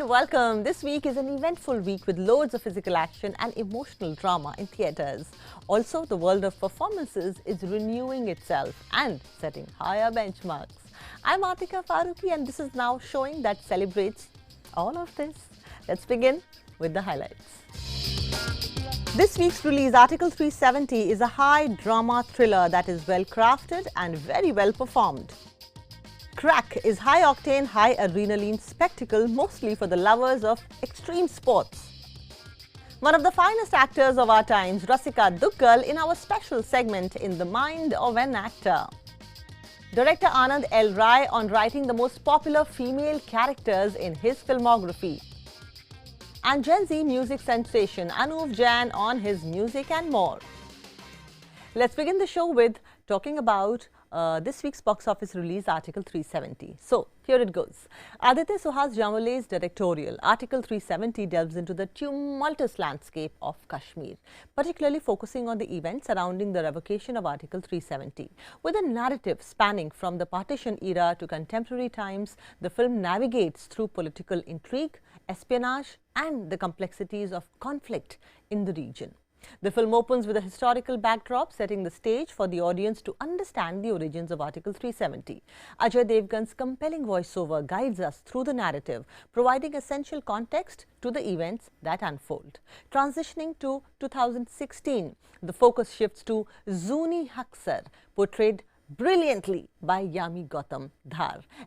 welcome. This week is an eventful week with loads of physical action and emotional drama in theatres. Also, the world of performances is renewing itself and setting higher benchmarks. I'm Atika Farooqui and this is Now Showing that celebrates all of this. Let's begin with the highlights. This week's release, Article 370, is a high drama thriller that is well crafted and very well performed. Crakk is high-octane, high-adrenaline spectacle mostly for the lovers of extreme sports. One of the finest actors of our times, Rasika Dugal, in our special segment In the Mind of an Actor. Director Anand Rai on writing the most popular female characters in his filmography. And Gen Z music sensation Anuv Jain on his music and more. Let's begin the show with talking about this week's box office release, Article 370. So, here it goes. Aditya Suhas Jamwale's directorial Article 370 delves into the tumultuous landscape of Kashmir, particularly focusing on the events surrounding the revocation of Article 370. With a narrative spanning from the partition era to contemporary times, the film navigates through political intrigue, espionage, and the complexities of conflict in the region. The film opens with a historical backdrop, setting the stage for the audience to understand the origins of Article 370. Ajay Devgan's compelling voiceover guides us through the narrative, providing essential context to the events that unfold. Transitioning to 2016, the focus shifts to Zuni Haksar, portrayed brilliantly by Yami Gautam,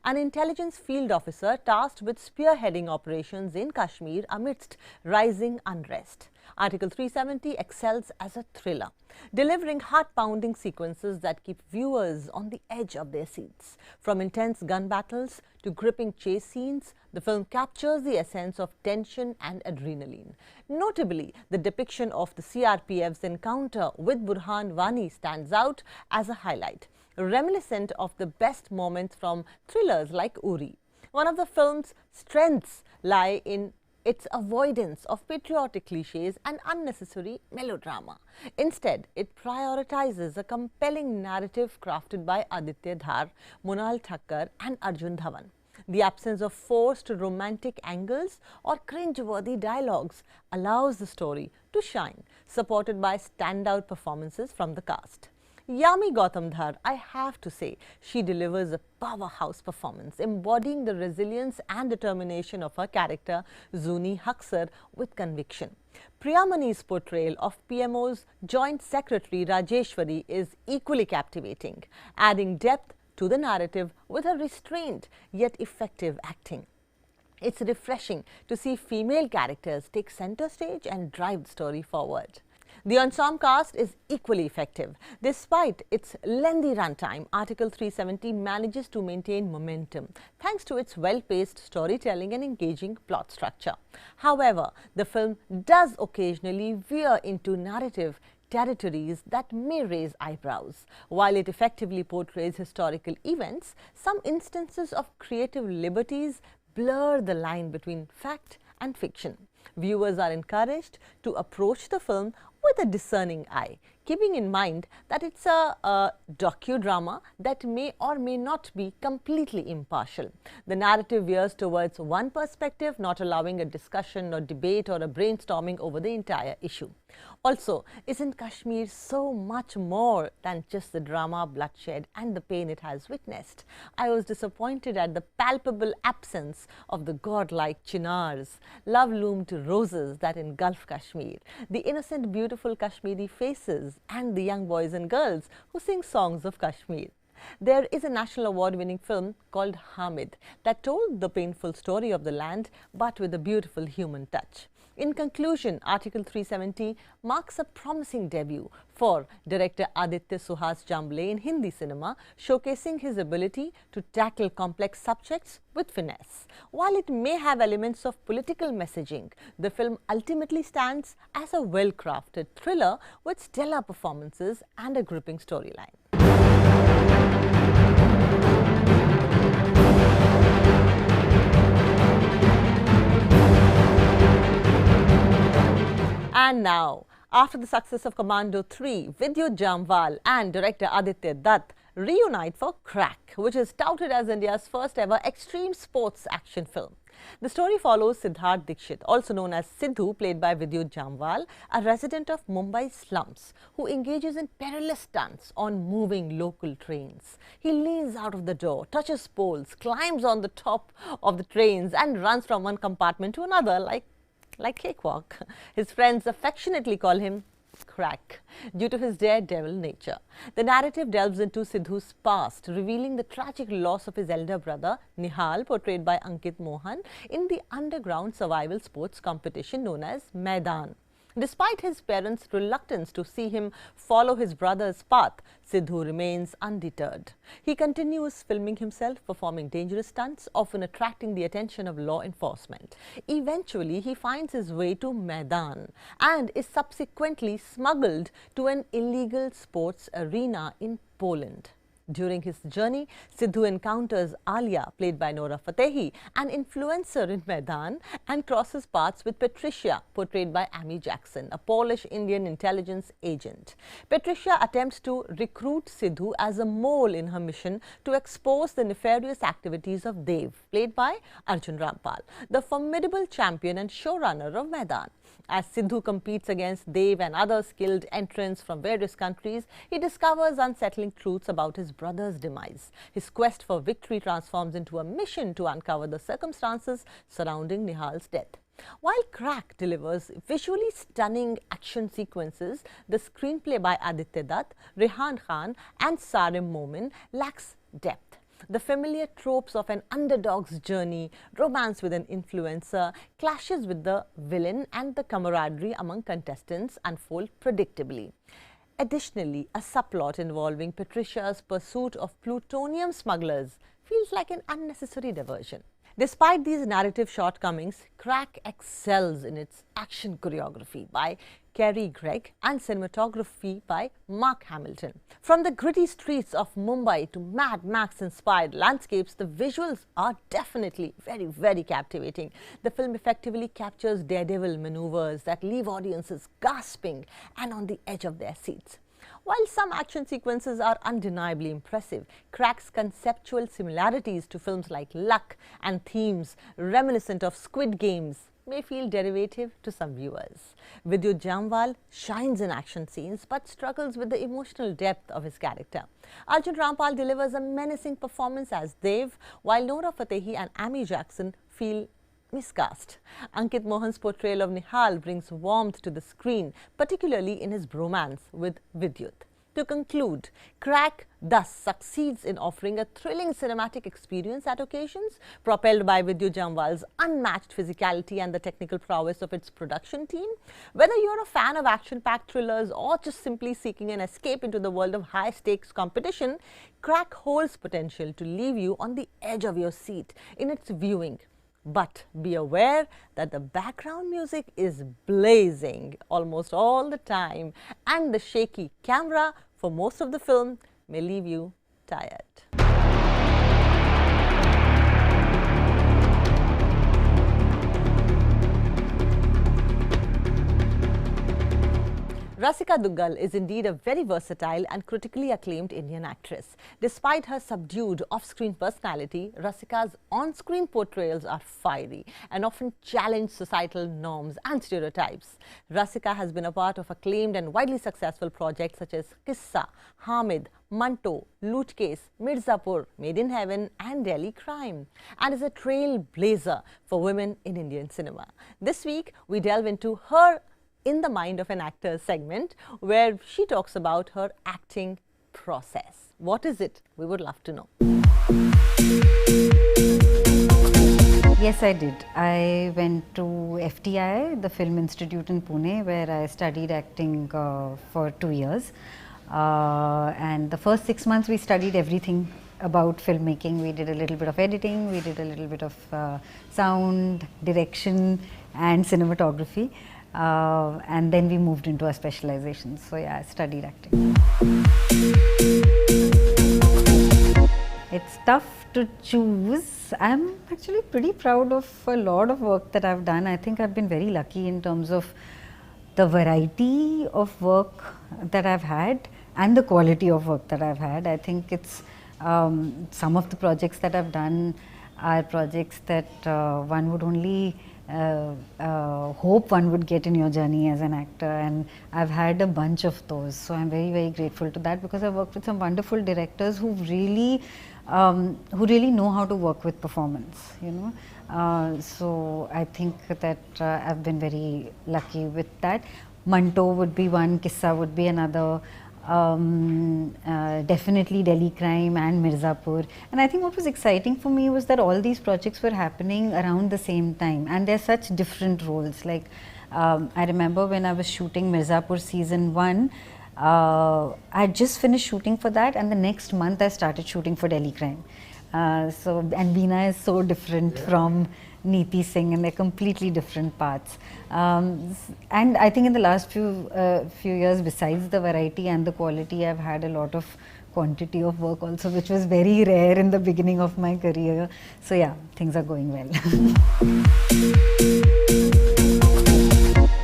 an intelligence field officer tasked with spearheading operations in Kashmir amidst rising unrest. Article 370 excels as a thriller, delivering heart-pounding sequences that keep viewers on the edge of their seats. From intense gun battles to gripping chase scenes, the film captures the essence of tension and adrenaline. Notably, the depiction of the CRPF's encounter with Burhan Wani stands out as a highlight, reminiscent of the best moments from thrillers like Uri. One of the film's strengths lie in its avoidance of patriotic cliches and unnecessary melodrama. Instead, it prioritizes a compelling narrative crafted by Aditya Dhar, Monal Thakkar and Arjun Dhawan. The absence of forced romantic angles or cringe-worthy dialogues allows the story to shine, supported by standout performances from the cast. Yami Gautam, I have to say, she delivers a powerhouse performance, embodying the resilience and determination of her character, Zuni Haksar, with conviction. Priyamani's portrayal of PMO's Joint Secretary Rajeshwari is equally captivating, adding depth to the narrative with her restrained yet effective acting. It's refreshing to see female characters take center stage and drive the story forward. The ensemble cast is equally effective. Despite its lengthy runtime, Article 370 manages to maintain momentum thanks to its well-paced storytelling and engaging plot structure. However, the film does occasionally veer into narrative territories that may raise eyebrows. While it effectively portrays historical events, some instances of creative liberties blur the line between fact and fiction. Viewers are encouraged to approach the film with a discerning eye, keeping in mind that it's a docudrama that may or may not be completely impartial. The narrative veers towards one perspective, not allowing a discussion or debate or a brainstorming over the entire issue. Also, isn't Kashmir so much more than just the drama, bloodshed and the pain it has witnessed? I was disappointed at the palpable absence of the godlike chinars, love-loomed roses that engulf Kashmir, the innocent, beautiful Kashmiri faces and the young boys and girls who sing songs of Kashmir. There is a national award-winning film called Hamid that told the painful story of the land but with a beautiful human touch. In conclusion, Article 370 marks a promising debut for director Aditya Suhas Jamwale in Hindi cinema, showcasing his ability to tackle complex subjects with finesse. While it may have elements of political messaging, the film ultimately stands as a well-crafted thriller with stellar performances and a gripping storyline. And now, after the success of Commando 3, Vidyut Jammwal and director Aditya Dutt reunite for Crakk, which is touted as India's first ever extreme sports action film. The story follows Siddharth Dikshit, also known as Sidhu, played by Vidyut Jammwal, a resident of Mumbai's slums who engages in perilous stunts on moving local trains. He leans out of the door, touches poles, climbs on the top of the trains and runs from one compartment to another like cakewalk. His friends affectionately call him Crakk due to his daredevil nature. The narrative delves into Sidhu's past, revealing the tragic loss of his elder brother Nihal, portrayed by Ankit Mohan, in the underground survival sports competition known as Maidan. Despite his parents' reluctance to see him follow his brother's path, Sidhu remains undeterred. He continues filming himself performing dangerous stunts, often attracting the attention of law enforcement. Eventually, he finds his way to Maidan and is subsequently smuggled to an illegal sports arena in Poland. During his journey, Sidhu encounters Alia, played by Nora Fatehi, an influencer in Maidan, and crosses paths with Patricia, portrayed by Amy Jackson, a Polish-Indian intelligence agent. Patricia attempts to recruit Sidhu as a mole in her mission to expose the nefarious activities of Dev, played by Arjun Rampal, the formidable champion and showrunner of Maidan. As Sidhu competes against Dev and other skilled entrants from various countries, he discovers unsettling truths about his brother's demise. His quest for victory transforms into a mission to uncover the circumstances surrounding Nihal's death. While Crakk delivers visually stunning action sequences, the screenplay by Aditya Dutt, Rehan Khan and Sarim Momin lacks depth. The familiar tropes of an underdog's journey, romance with an influencer, clashes with the villain, and the camaraderie among contestants unfold predictably. Additionally, a subplot involving Patricia's pursuit of plutonium smugglers feels like an unnecessary diversion. Despite these narrative shortcomings, Crakk excels in its action choreography by Kerry Gregg and cinematography by Mark Hamilton. From the gritty streets of Mumbai to Mad Max-inspired landscapes, the visuals are definitely very captivating. The film effectively captures daredevil maneuvers that leave audiences gasping and on the edge of their seats. While some action sequences are undeniably impressive, Crack's conceptual similarities to films like Luck and themes reminiscent of Squid Games may feel derivative to some viewers. Vidyut Jammwal shines in action scenes but struggles with the emotional depth of his character. Arjun Rampal delivers a menacing performance as Dev, while Nora Fatehi and Amy Jackson feel miscast. Ankit Mohan's portrayal of Nihal brings warmth to the screen, particularly in his bromance with Vidyut. To conclude, Crakk thus succeeds in offering a thrilling cinematic experience at occasions, propelled by Vidyut Jammwal's unmatched physicality and the technical prowess of its production team. Whether you're a fan of action-packed thrillers or just simply seeking an escape into the world of high-stakes competition, Crakk holds potential to leave you on the edge of your seat in its viewing. But be aware that the background music is blazing almost all the time, and the shaky camera for most of the film may leave you tired. Rasika Dugal is indeed a very versatile and critically acclaimed Indian actress. Despite her subdued off-screen personality, Rasika's on-screen portrayals are fiery and often challenge societal norms and stereotypes. Rasika has been a part of acclaimed and widely successful projects such as Kissa, Hamid, Manto, Loot Case, Mirzapur, Made in Heaven and Delhi Crime, and is a trailblazer for women in Indian cinema. This week, we delve into her In the Mind of an Actor segment, where she talks about her acting process. What is it? We would love to know. Yes, I did. I went to FTI, the Film Institute in Pune, where I studied acting for 2 years. And the first 6 months we studied everything about filmmaking. We did a little bit of editing, we did a little bit of sound, direction and cinematography. And then we moved into our specializations. So yeah, I studied acting. It's tough to choose. I'm actually pretty proud of a lot of work that I've done. I think I've been very lucky in terms of the variety of work that I've had and the quality of work that I've had. I think it's some of the projects that I've done are projects that one would only hope one would get in your journey as an actor, and I've had a bunch of those. So I'm very, very grateful to that, because I've worked with some wonderful directors who really know how to work with performance, you know. So I think that I've been very lucky with that. Manto would be one, Kissa would be another. Definitely Delhi Crime and Mirzapur. And I think what was exciting for me was that all these projects were happening around the same time, and they're such different roles. Like I remember when I was shooting Mirzapur season 1, I just finished shooting for that, and the next month I started shooting for Delhi Crime. And Veena is so different from Neeti Singh, and they're completely different paths. And I think in the last few years, besides the variety and the quality, I've had a lot of quantity of work also, which was very rare in the beginning of my career. So yeah, things are going well.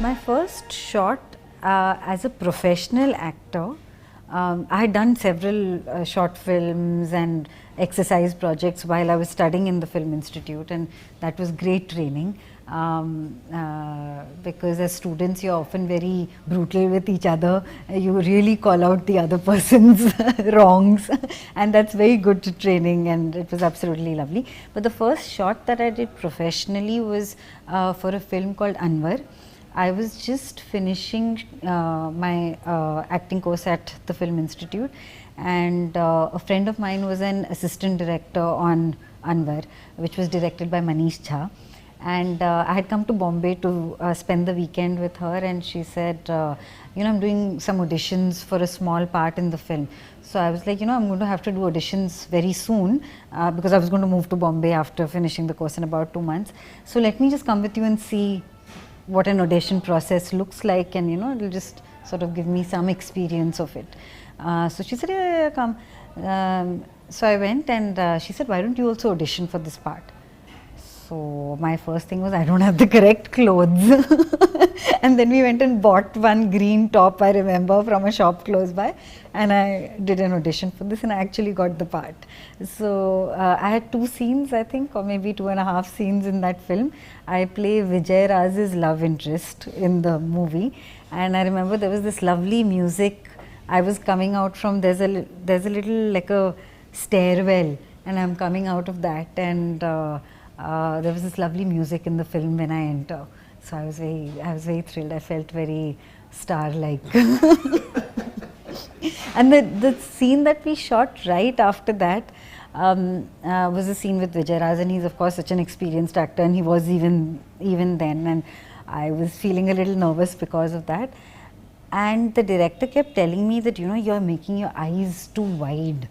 My first shot as a professional actor, I had done several short films and exercise projects while I was studying in the Film Institute, and that was great training, because as students you're often very brutal with each other. You really call out the other person's wrongs, and that's very good to training, and it was absolutely lovely. But the first shot that I did professionally was for a film called Anwar. I was just finishing my acting course at the Film Institute, and a friend of mine was an assistant director on Anwar, which was directed by Manish Jha. And I had come to Bombay to spend the weekend with her, and she said, you know, I'm doing some auditions for a small part in the film. So I was like, you know, I'm going to have to do auditions very soon, because I was going to move to Bombay after finishing the course in about 2 months. So let me just come with you and see what an audition process looks like, and you know, it'll just sort of give me some experience of it. So she said, yeah, come. So I went, and she said, why don't you also audition for this part? So my first thing was, I don't have the correct clothes. And then we went and bought one green top, I remember, from a shop close by, and I did an audition for this, and I actually got the part. So I had 2 scenes, I think, or maybe 2.5 scenes in that film. I play Vijay Raz's love interest in the movie, and I remember there was this lovely music. I was coming out from, there's a little like a stairwell, and I'm coming out of that, and there was this lovely music in the film when I enter. So I was very thrilled. I felt very star-like. And the scene that we shot right after that was a scene with Vijay Raj, and he's of course such an experienced actor, and he was even then, and I was feeling a little nervous because of that. And the director kept telling me that, you know, you're making your eyes too wide.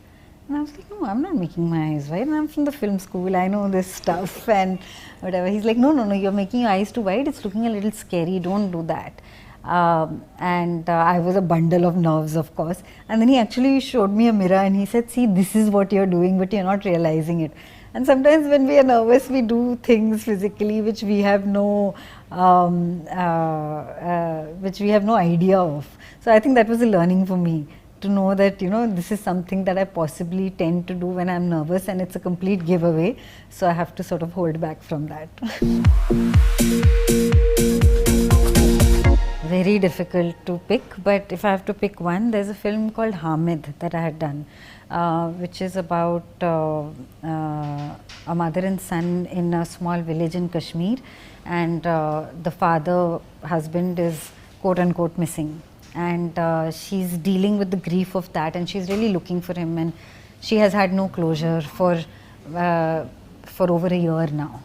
And I was like, no, I'm not making my eyes wide. I'm from the film school. I know this stuff and whatever. He's like, no, you're making your eyes too wide. It's looking a little scary. Don't do that. And I was a bundle of nerves, of course. And then he actually showed me a mirror and he said, see, this is what you're doing, but you're not realizing it. And sometimes when we are nervous, we do things physically which we have no idea of. So I think that was a learning for me, to know that, you know, this is something that I possibly tend to do when I'm nervous, and it's a complete giveaway. So I have to sort of hold back from that. Very difficult to pick, but if I have to pick one, there's a film called Hamid that I had done, which is about a mother and son in a small village in Kashmir, and the husband is quote unquote missing, and she's dealing with the grief of that, and she's really looking for him, and she has had no closure for over a year now.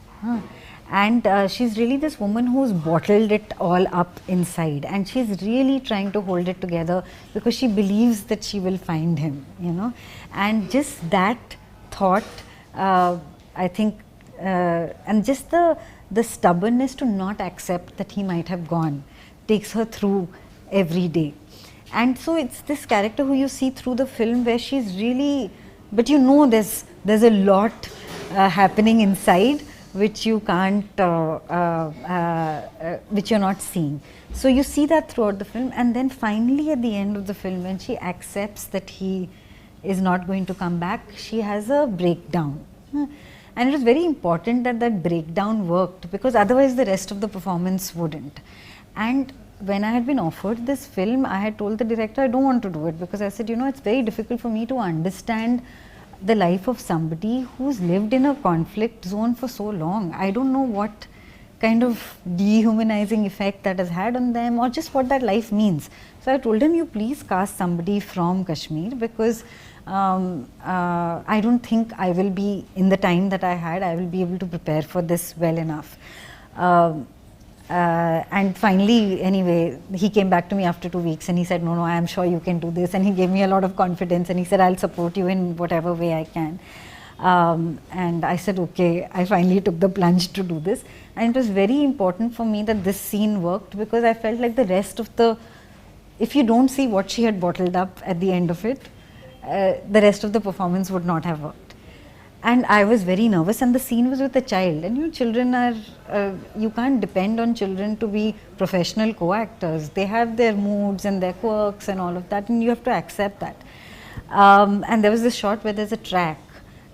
And she's really this woman who's bottled it all up inside, and she's really trying to hold it together because she believes that she will find him, you know. And just that thought, I think, and just the stubbornness to not accept that he might have gone, takes her through every day. And so it's this character who you see through the film where she's really, but you know, there's a lot happening inside which you can't, which you're not seeing. So you see that throughout the film, and then finally at the end of the film, when she accepts that he is not going to come back, she has a breakdown. And it was very important that that breakdown worked, because otherwise the rest of the performance wouldn't. And when I had been offered this film, I had told the director I don't want to do it, because I said, you know, it's very difficult for me to understand the life of somebody who's lived in a conflict zone for so long. I don't know what kind of dehumanizing effect that has had on them, or just what that life means. So I told him, you please cast somebody from Kashmir, because I don't think I will be, in the time that I had, I will be able to prepare for this well enough. And finally, anyway, he came back to me after 2 weeks and he said, no, I am sure you can do this. And he gave me a lot of confidence and he said, I'll support you in whatever way I can. And I said, okay, I finally took the plunge to do this. And it was very important for me that this scene worked, because I felt like the rest of the, if you don't see what she had bottled up at the end of it, the rest of the performance would not have worked. And I was very nervous, and the scene was with a child, and you know, children are, you can't depend on children to be professional co-actors. They have their moods and their quirks and all of that, and you have to accept that. And there was this shot where there's a track,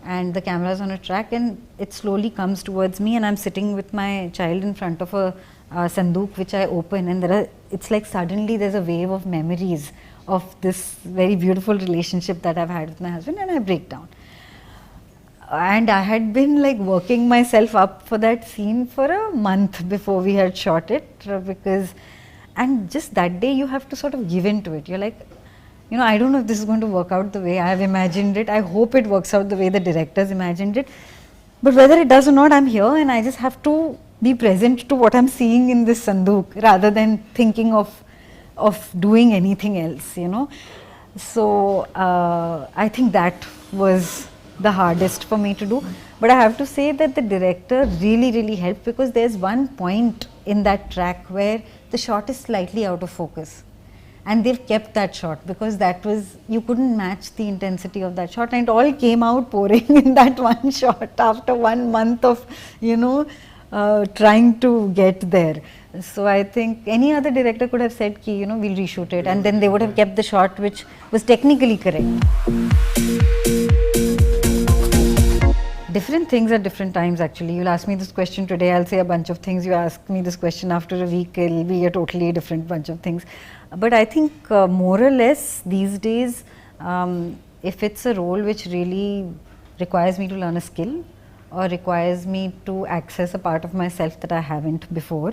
and the camera is on a track, and it slowly comes towards me, and I'm sitting with my child in front of a sandook which I open, and there are, it's like suddenly there's a wave of memories of this very beautiful relationship that I've had with my husband, and I break down. And I had been like working myself up for that scene for a month before we had shot it, because, and just that day you have to sort of give in to it. You're like, you know, I don't know if this is going to work out the way I have imagined it. I hope it works out the way the directors imagined it. But whether it does or not, I'm here, and I just have to be present to what I'm seeing in this sandook, rather than thinking of doing anything else, you know. So I think that was the hardest for me to do. But I have to say that the director really helped, because there's one point in that track where the shot is slightly out of focus, and they've kept that shot, because that was, you couldn't match the intensity of that shot, and it all came out pouring in that one shot after 1 month of, you know, trying to get there. So I think any other director could have said, ki, you know, we'll reshoot it, and then they would have kept the shot which was technically correct. Different things at different times, actually. You'll ask me this question today, I'll say a bunch of things. You ask me this question after a week, it'll be a totally different bunch of things. But I think more or less these days, if it's a role which really requires me to learn a skill, or requires me to access a part of myself that I haven't before,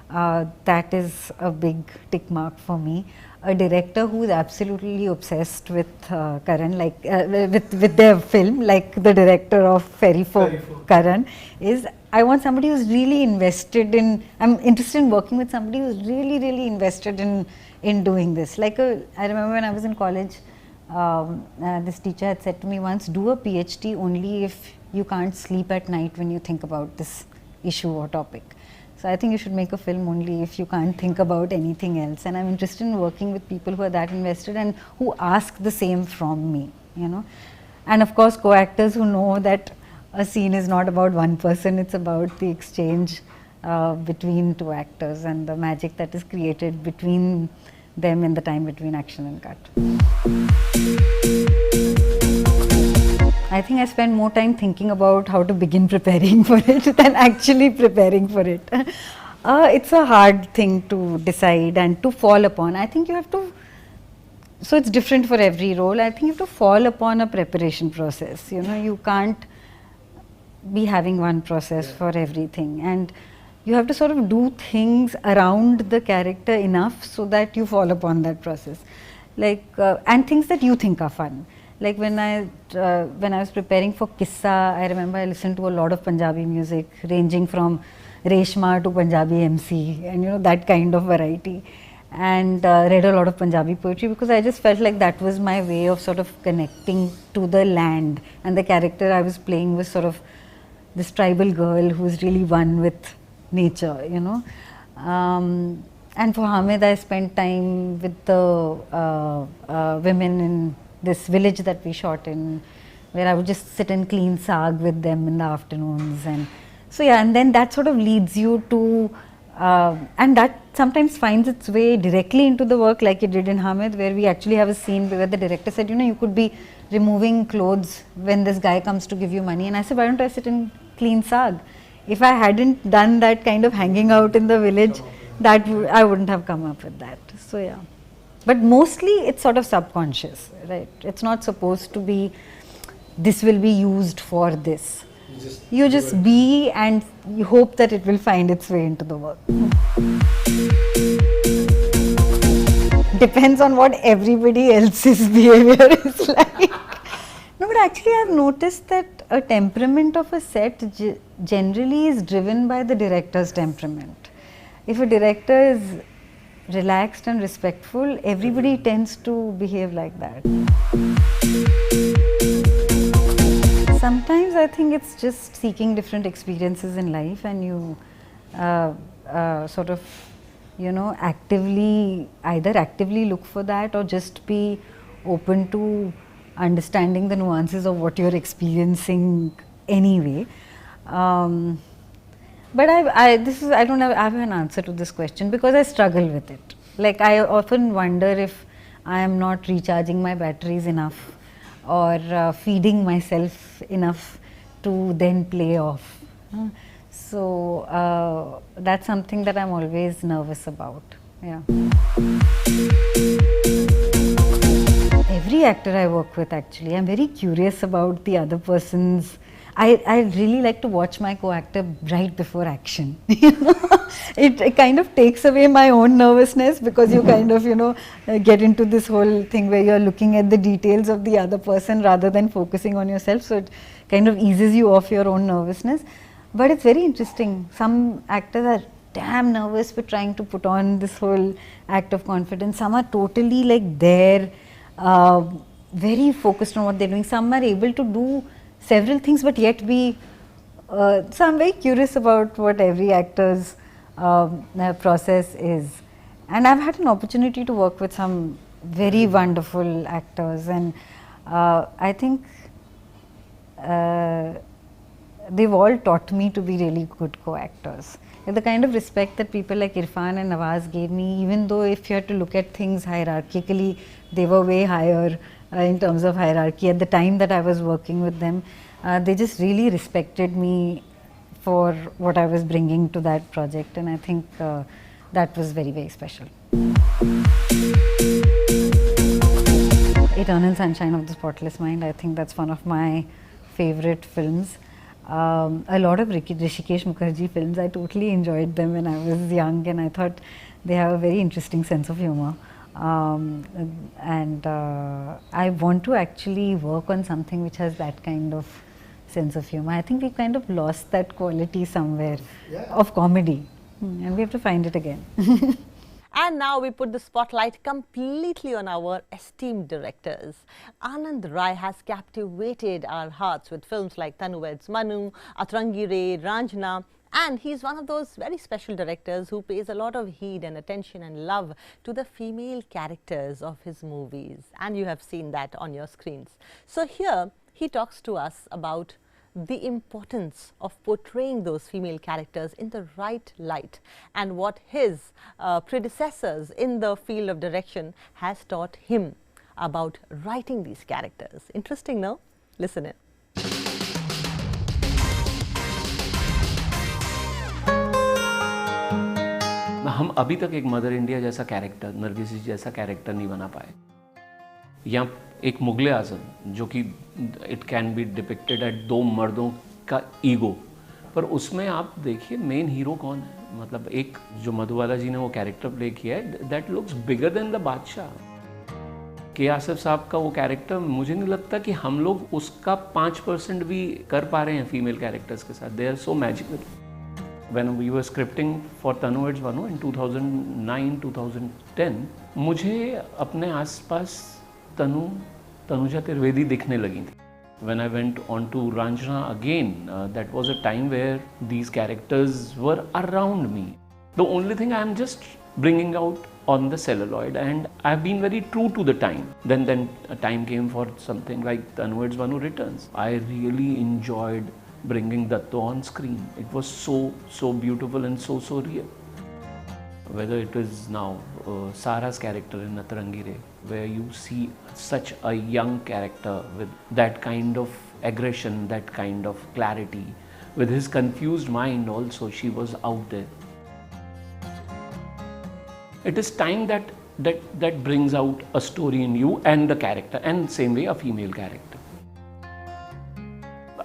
that is a big tick mark for me. A director who is absolutely obsessed with Karan, like with their film, like the director of Fairy Folk, Karan, is, I want somebody who's really invested in, I'm interested in working with somebody who's really invested in doing this. Like I remember when I was in college, this teacher had said to me once, do a PhD only if you can't sleep at night when you think about this issue or topic. So I think you should make a film only if you can't think about anything else. And I'm interested in working with people who are that invested and who ask the same from me, you know. And of course, co-actors who know that a scene is not about one person, it's about the exchange between two actors and the magic that is created between them in the time between action and cut. I think I spend more time thinking about how to begin preparing for it than actually preparing for it. It's a hard thing to decide and to fall upon. I think you have to, so it's different for every role. I think you have to fall upon a preparation process. You know, you can't be having one process for everything, and you have to sort of do things around the character enough so that you fall upon that process. Like, and things that you think are fun. Like when I was preparing for Kissa, I remember I listened to a lot of Punjabi music, ranging from Reshma to Punjabi MC, and you know, that kind of variety. And read a lot of Punjabi poetry, because I just felt like that was my way of sort of connecting to the land. And the character I was playing was sort of this tribal girl who's really one with nature, you know. And for Hamid, I spent time with the women in this village that we shot in, where I would just sit and clean saag with them in the afternoons. And so yeah, and then that sort of leads you to, and that sometimes finds its way directly into the work, like it did in Hamid, where we actually have a scene where the director said, you know, you could be removing clothes when this guy comes to give you money. And I said, why don't I sit and clean saag. If I hadn't done that kind of hanging out in the village, I wouldn't have come up with that. So yeah, but mostly it's sort of subconscious, right? It's not supposed to be, this will be used for this. You just be and you hope that it will find its way into the work. Depends on what everybody else's behavior is like. No, but actually I've noticed that a temperament of a set generally is driven by the director's temperament. If a director is relaxed and respectful, everybody tends to behave like that. Sometimes I think it's just seeking different experiences in life, and you sort of, you know, either actively look for that or just be open to understanding the nuances of what you're experiencing anyway. But I don't have an answer to this question because I struggle with it. Like, I often wonder if I am not recharging my batteries enough or feeding myself enough to then play off. So that's something that I'm always nervous about. Yeah. Every actor I work with, actually, I'm very curious about the other person's. I really like to watch my co-actor right before action. It kind of takes away my own nervousness because you kind of, you know, get into this whole thing where you're looking at the details of the other person rather than focusing on yourself. So it kind of eases you off your own nervousness. But it's very interesting. Some actors are damn nervous for trying to put on this whole act of confidence. Some are totally like there, very focused on what they're doing. Some are able to do several things but yet be, so I'm very curious about what every actor's process is. And I've had an opportunity to work with some very wonderful actors, and I think they've all taught me to be really good co-actors. The kind of respect that people like Irfan and Nawaz gave me, even though if you had to look at things hierarchically, they were way higher in terms of hierarchy at the time that I was working with them. They just really respected me for what I was bringing to that project, and I think that was very, very special. Eternal Sunshine of the Spotless Mind, I think that's one of my favorite films. A lot of Hrishikesh Mukherjee films, I totally enjoyed them when I was young, and I thought they have a very interesting sense of humor. And I want to actually work on something which has that kind of sense of humor. I think we kind of lost that quality somewhere of comedy, and we have to find it again. And now we put the spotlight completely on our esteemed directors. Anand Rai has captivated our hearts with films like Tanu Weds Manu, Atrangire, Raanjhanaa, and he's one of those very special directors who pays a lot of heed and attention and love to the female characters of his movies. And you have seen that on your screens. So here he talks to us about the importance of portraying those female characters in the right light and what his predecessors in the field of direction has taught him about writing these characters. Interesting, no? Listen in. हम अभी तक एक mother India जैसा character, Nargis जैसा character नहीं बना पाए, या एक मुगले आज़म जो कि it can be depicted at दो मर्दों का ईगो, पर उसमें आप देखिए मेन हीरो कौन है. मतलब एक जो मधुबाला जी ने वो कैरेक्टर प्ले किया है, that looks bigger than the बादशाह. के आसिफ साहब का वो कैरेक्टर, मुझे नहीं लगता कि हम लोग उसका 5% भी कर पा रहे हैं फीमेल कैरेक्टर्स के साथ. They are so magical. When we were scripting for Tanu Weds Manu in 2009-2010, मुझे अपने आसपास तनुजा त्रिवेदी दिखने लगी थी. When I went on to Raanjhanaa again, that was a time where these characters were around me. The only thing I am just bringing out on the celluloid, and I've been very true to the time. Then a time came for something like Tanu Weds Manu Returns. I really enjoyed bringing Datto on screen. It was so beautiful and so real. Whether it is now Sara's character in Atrangire, where you see such a young character with that kind of aggression, that kind of clarity, with his confused mind also, she was out there. It is time that brings out a story in you and the character, and same way a female character.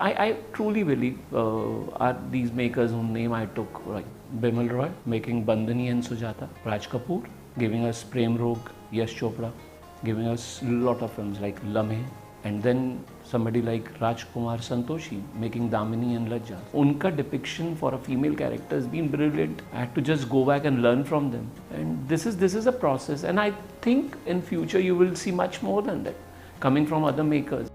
I truly believe are these makers whose name I took, like Bimal Roy making Bandhani and Sujata, Raj Kapoor giving us Prem Rog, Yash Chopra giving us a lot of films like Lamhe, and then somebody like Rajkumar Santoshi making Damini and Lajja. Unka depiction for a female character has been brilliant. I had to just go back and learn from them. And this is a process, and I think in future you will see much more than that coming from other makers.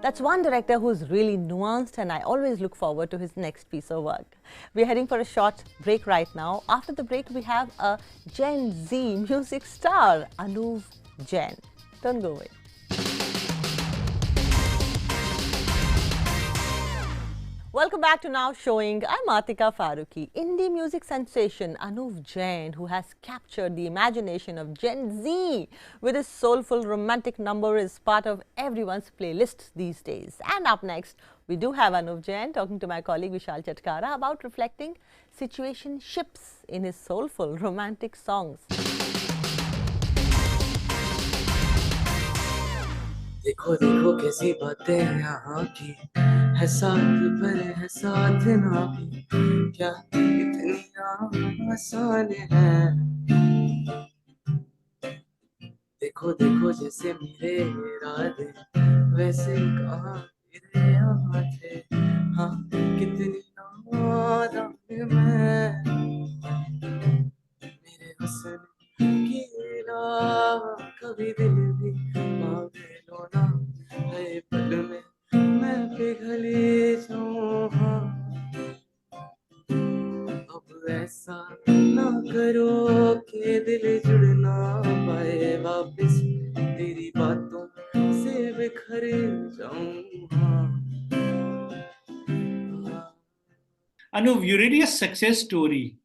That's one director who's really nuanced, and I always look forward to his next piece of work. We're heading for a short break right now. After the break, we have a Gen Z music star, Anuv Jain. Don't go away. Welcome back to Now Showing. I'm Atika Farooqui. Indie music sensation Anuv Jain, who has captured the imagination of Gen Z with his soulful romantic number, is part of everyone's playlist these days. And up next, we do have Anuv Jain talking to my colleague Vishal Chatkara about reflecting situationships in his soulful romantic songs. देखो देखो कैसी बातें यहाँ की है, साथ पर है साथ ना भी, क्या इतनी आसान है। देखो देखो जैसे मेरे इरादे वैसे कहाँ मेरे यहाँ थे, हाँ कितनी नादान मैं, मेरे हुस्न की अलावा कभी दिल भी मांगे लो ना, है पल में मैं पिघली जाऊं। हाँ अब ऐसा ना करो कि दिल जुड़ ना पाए वापस, तेरी बातों से बिखर जाऊं। हाँ Anuv, you're really a success story.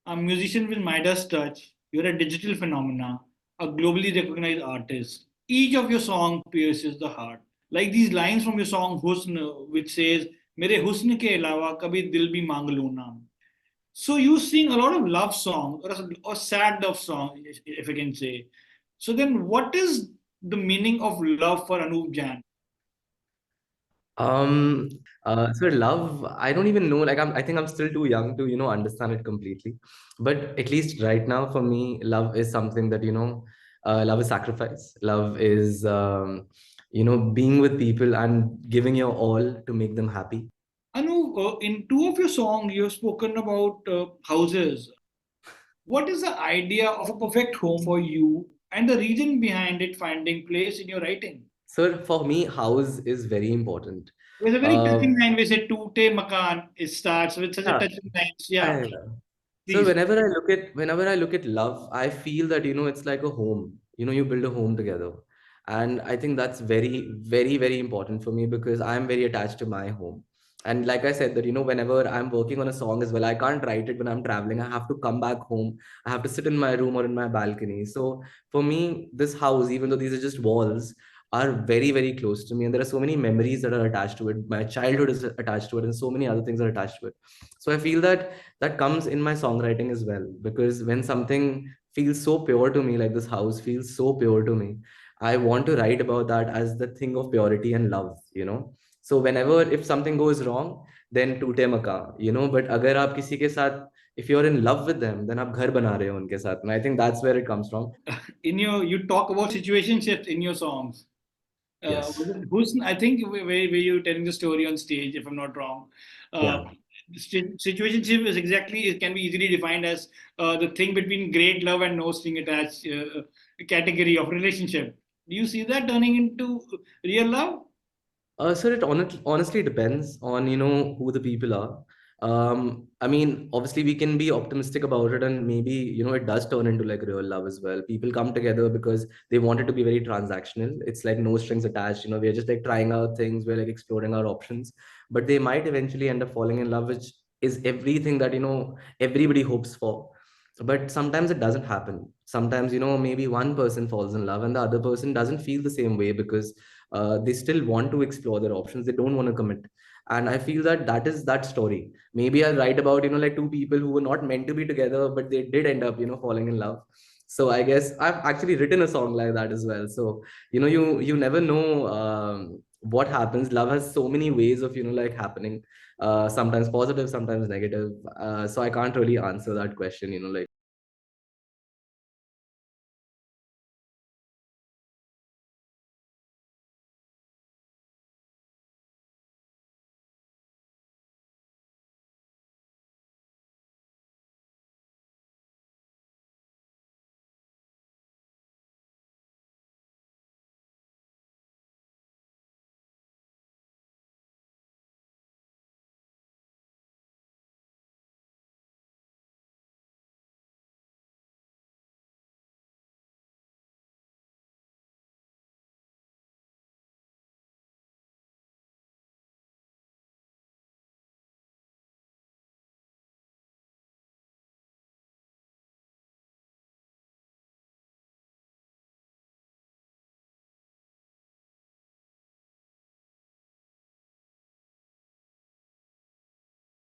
A musician with Midas touch, you're a digital phenomena, a globally recognized artist. Each of your songs pierces the heart. Like these lines from your song Husn, which says, "Mere husn ke alawa kabhi dil bhi mang lo na." So you sing a lot of love songs or sad love song, if I can say. So then, what is the meaning of love for Anup Jain? Um, so love, I don't even know, like I think I'm still too young to, understand it completely. But at least right now for me, love is something that, love is sacrifice. Love is, being with people and giving your all to make them happy. Anu, in two of your songs, you've spoken about houses. What is the idea of a perfect home for you and the reason behind it finding place in your writing? So for me, house is very important. There's a very Um, touching line. We say "Toote makan." It starts with such a yeah, touching line. Yeah, I, So please. whenever I look at love, I feel that it's like a home. You build a home together, and I think that's very very very important for me because I'm very attached to my home. And like I said, that whenever I'm working on a song as well, I can't write it when I'm traveling. I have to come back home. I have to sit in my room or in my balcony. So for me, this house, even though these are just walls, are very very close to me, and there are so many memories that are attached to it. My childhood is attached to it, and so many other things are attached to it. So I feel that comes in my songwriting as well, because when something feels so pure to me, like this house feels so pure to me, I want to write about that as the thing of purity and love. So whenever if something goes wrong, then टूटे मकान. But अगर आप किसी के साथ, if you're in love with them, then आप घर बना रहे हो उनके साथ में. I think that's where it comes from. You talk about situationships in your songs. Yes. Was it Husn? I think where you telling the story on stage, if I'm not wrong. Yeah. Uh, Situationship is exactly, it can be easily defined as the thing between great love and no string attached category of relationship. Do you see that turning into real love? So it honestly depends on who the people are. I mean, obviously we can be optimistic about it, and maybe it does turn into like real love as well. People come together because they want it to be very transactional. It's like no strings attached. We're just like trying out things. We're like exploring our options, but they might eventually end up falling in love, which is everything that everybody hopes for. But sometimes it doesn't happen. Sometimes maybe one person falls in love and the other person doesn't feel the same way because They still want to explore their options. They don't want to commit. And I feel that that is that story. Maybe I'll write about, like two people who were not meant to be together, but they did end up, falling in love. So I guess I've actually written a song like that as well. So, you never know what happens. Love has so many ways of, like happening, sometimes positive, sometimes negative. So I can't really answer that question, like.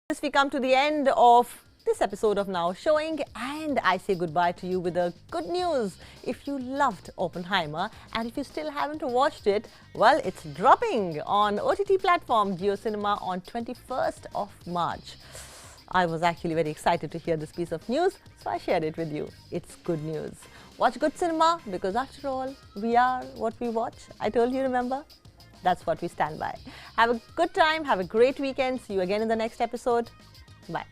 As we come to the end of this episode of Now Showing, and I say goodbye to you with a good news. If you loved Oppenheimer and if you still haven't watched it, well, it's dropping on OTT platform Jio Cinema on 21st of March. I was actually very excited to hear this piece of news, so I shared it with you. It's good news. Watch good cinema, because after all, we are what we watch. I told you, remember? That's what we stand by. Have a good time. Have a great weekend. See you again in the next episode. Bye.